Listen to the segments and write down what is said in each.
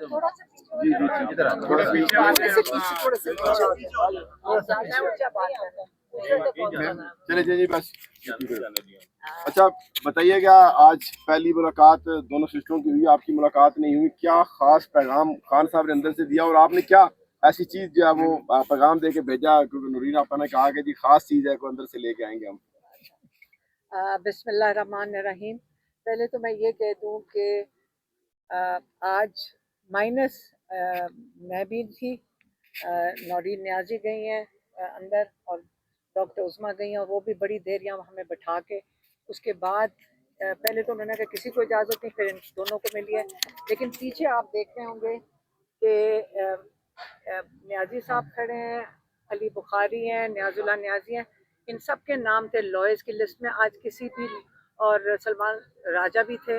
थोड़ा सा जी जी जी, इधर आओ, थोड़ा पीछे आओ। चले जी बस। अच्छा बताइएगा, आज पहली मुलाकात दोनों सिस्टरों की हुई, आपकी मुलाकात नहीं हुई, क्या खास पैगाम खान साहब ने अंदर से दिया और आपने क्या ऐसी चीज जो है वो पैगाम दे के भेजा? क्योंकि नूरीन आपा ने कहा कि जी खास चीज है को अंदर से लेके आएंगे हम। बिस्मिल्लाहिर्रहमानिर्रहीम। पहले तो मैं ये कह दूं कि आज माइनस मैं भी थी, नौरीन न्याजी गई हैं अंदर, और डॉक्टर उस्मा गई हैं, और वो भी बड़ी देर यहाँ हमें बैठा के उसके बाद पहले तो उन्होंने कहा किसी को इजाज़त नहीं, फिर इन दोनों को मिली है। लेकिन पीछे आप देख रहे होंगे कि न्याजी साहब खड़े हैं, अली बुखारी हैं, न्याजुल्लाह न्याजी हैं, इन सब के नाम थे लॉयर्स की लिस्ट में आज किसी भी, और सलमान राजा भी थे।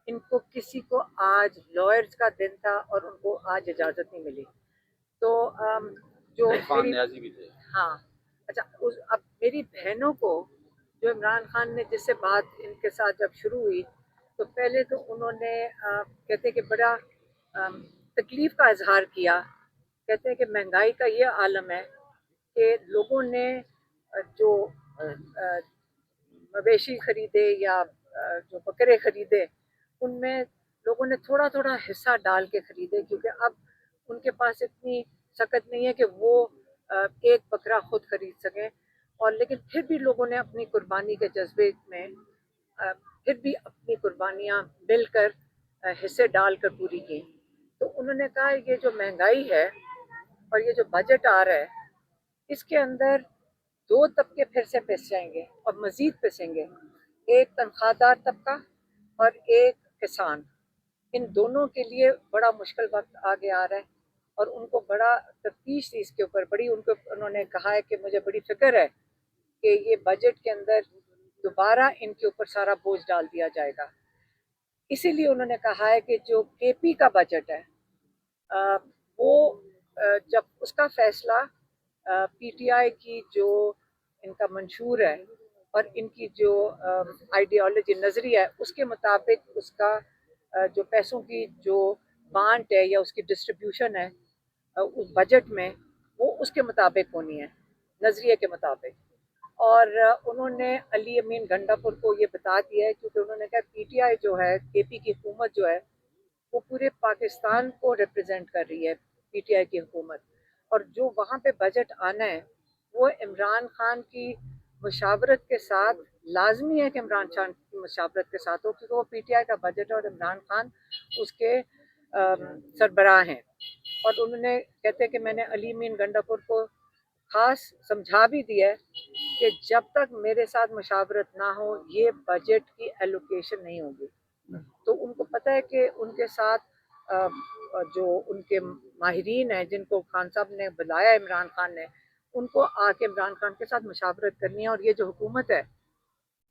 इनको किसी को आज लॉयर्स का दिन था और उनको आज इजाज़त नहीं मिली। तो जो मेरी भी थे। हाँ, अच्छा अब मेरी बहनों को, जो इमरान खान ने जिससे बात इनके साथ जब शुरू हुई, तो पहले तो उन्होंने कहते कि बड़ा तकलीफ़ का इजहार किया। कहते हैं कि महंगाई का ये आलम है कि लोगों ने जो मवेशी खरीदे या जो बकरे खरीदे, उनमें लोगों ने थोड़ा थोड़ा हिस्सा डाल के खरीदे, क्योंकि अब उनके पास इतनी सकत नहीं है कि वो एक बकरा खुद खरीद सकें। और लेकिन फिर भी लोगों ने अपनी कुर्बानी के जज्बे में फिर भी अपनी कुर्बानियाँ मिलकर हिस्से डालकर पूरी की। तो उन्होंने कहा ये जो महंगाई है और ये जो बजट आ रहा है, इसके अंदर दो तबके फिर से पिस जाएंगे और मज़ीद पिसेंगे, एक तनख्वाहदार तबका और एक किसान। इन दोनों के लिए बड़ा मुश्किल वक्त आगे आ रहा है, और उनको बड़ा तफ्तीश थी इसके ऊपर, बड़ी उनको उन्होंने कहा है कि मुझे बड़ी फिक्र है कि ये बजट के अंदर दोबारा इनके ऊपर सारा बोझ डाल दिया जाएगा। इसीलिए उन्होंने कहा है कि जो केपी का बजट है वो जब उसका फैसला पीटीआई की जो इनका मंशूर है और इनकी जो आइडियोलॉजी नज़रिया है उसके मुताबिक उसका जो पैसों की जो बांट है या उसकी डिस्ट्रीब्यूशन है उस बजट में, वो उसके मुताबिक होनी है, नज़रिए के मुताबिक। और उन्होंने अली अमीन गंडापुर को ये बता दिया है, क्योंकि उन्होंने कहा पीटीआई जो है, केपी की हुकूमत जो है, वो पूरे पाकिस्तान को रिप्रेजेंट कर रही है पीटीआई की हुकूमत, और जो वहाँ पे बजट आना है वो इमरान खान की मुशावरत के साथ, लाजमी है कि इमरान खान की मुशावरत के साथ हो, क्योंकि वो पीटीआई का बजट है और इमरान खान उसके सरबराह हैं। और उन्होंने कहते हैं कि मैंने अली मीन गंडापुर को खास समझा भी दिया है कि जब तक मेरे साथ मुशावरत ना हो ये बजट की एलोकेशन नहीं होगी। तो उनको पता है कि उनके साथ जो उनके माहिरीन हैं जिनको खान साहब ने बुलाया इमरान खान ने, उनको आके इमरान खान के साथ मुशावरत करनी है। और ये जो हुकूमत है,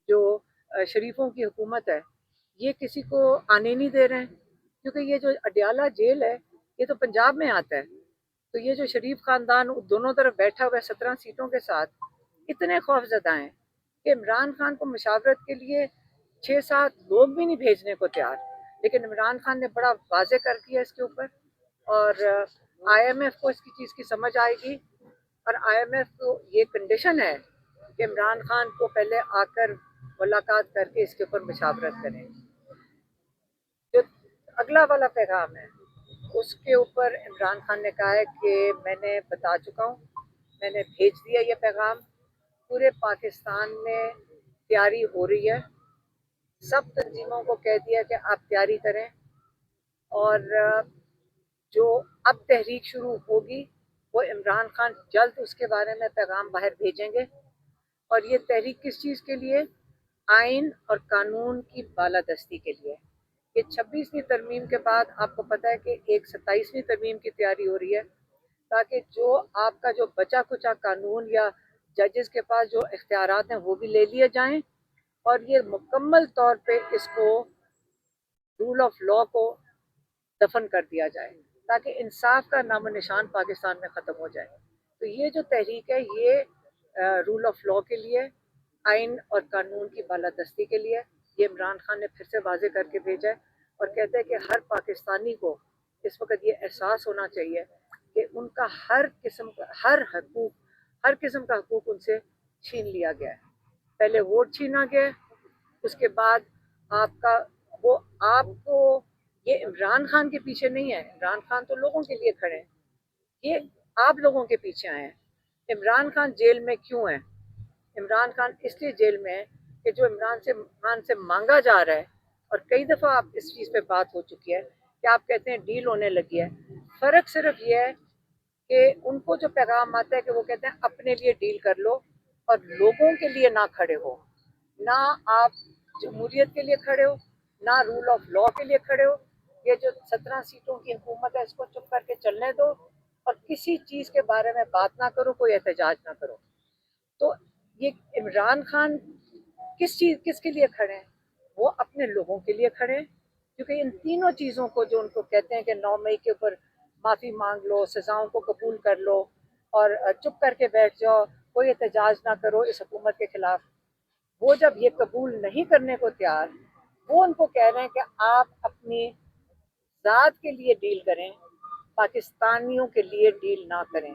जो शरीफों की हुकूमत है, ये किसी को आने नहीं दे रहे हैं, क्योंकि ये जो अडियाला जेल है ये तो पंजाब में आता है। तो ये जो शरीफ खानदान दोनों तरफ बैठा हुआ है 17 सीटों के साथ, इतने खौफजदा हैं कि इमरान खान को मुशावरत के लिए 6-7 लोग भी नहीं भेजने को तैयार। लेकिन इमरान खान ने बड़ा वाजे कर दिया इसके ऊपर, और आईएमएफ को इसकी चीज़ की समझ आएगी, और आईएमएफ को ये कंडीशन है कि इमरान खान को पहले आकर मुलाकात करके इसके ऊपर मुशावरत करें। जो अगला वाला पैगाम है उसके ऊपर इमरान खान ने कहा है कि मैंने बता चुका हूँ, मैंने भेज दिया ये पैगाम, पूरे पाकिस्तान में तैयारी हो रही है, सब तंजीमों को कह दिया कि आप तैयारी करें। और जो अब तहरीक शुरू होगी वो इमरान खान जल्द उसके बारे में पैगाम बाहर भेजेंगे। और ये तहरीक किस चीज़ के लिए? आइन और कानून की बालादस्ती के लिए। ये 26वीं तरमीम के बाद आपको पता है कि एक 27वीं तरमीम की तैयारी हो रही है, ताकि जो आपका जो बचा कुचा कानून या जजेस के पास जो इख्तियारात हैं वो भी ले लिए जाएं, और ये मुकम्मल तौर पे इसको रूल ऑफ लॉ को दफन कर दिया जाए, ताकि इंसाफ का नामो निशान पाकिस्तान में ख़त्म हो जाए। तो ये जो तहरीक है ये रूल ऑफ लॉ के लिए, आइन और कानून की बालादस्ती के लिए, ये इमरान खान ने फिर से वाजे करके भेजा है, और कहते हैं कि हर पाकिस्तानी को اس وقت یہ احساس ہونا چاہیے کہ ان کا ہر قسم کا حقوق ان سے چھین لیا گیا ہے. پہلے ووٹ چھینا گیا، اس کے بعد آپ کو یہ عمران خان کے پیچھے نہیں ہے. عمران خان تو لوگوں کے لیے کھڑے ہیں، یہ آپ لوگوں کے پیچھے آئے ہیں. عمران خان جیل میں کیوں ہے؟ عمران خان اس لیے جیل میں ہے کہ جو عمران خان سے مانگا جا رہا ہے، اور کئی دفعہ آپ اس چیز پہ بات ہو چکی ہے کہ آپ کہتے ہیں ڈیل ہونے لگی ہے. فرق صرف یہ ہے کہ ان کو جو پیغام آتا ہے کہ وہ کہتے ہیں اپنے لیے ڈیل کر لو اور لوگوں کے لیے نہ کھڑے ہو. نہ آپ جمہوریت کے لیے کھڑے ہو، نہ رول آف لا کے لیے کھڑے ہو. یہ جو 17 سیٹوں کی حکومت ہے اس کو چپ کر کے چلنے دو اور کسی چیز کے بارے میں بات نہ کرو، کوئی احتجاج نہ کرو. تو یہ عمران خان کس کے لیے کھڑے ہیں؟ وہ اپنے لوگوں کے لیے کھڑے ہیں، کیونکہ ان تینوں چیزوں کو جو ان کو کہتے ہیں کہ 9 مئی کے اوپر معافی مانگ لو، سزاؤں کو قبول کر لو اور چپ کر کے بیٹھ جاؤ، کوئی احتجاج نہ کرو اس حکومت کے خلاف، وہ جب یہ قبول نہیں کرنے کو تیار، وہ ان کو کہہ رہے ہیں کہ آپ اپنی ذات کے لیے ڈیل کریں، پاکستانیوں کے لیے ڈیل نہ کریں.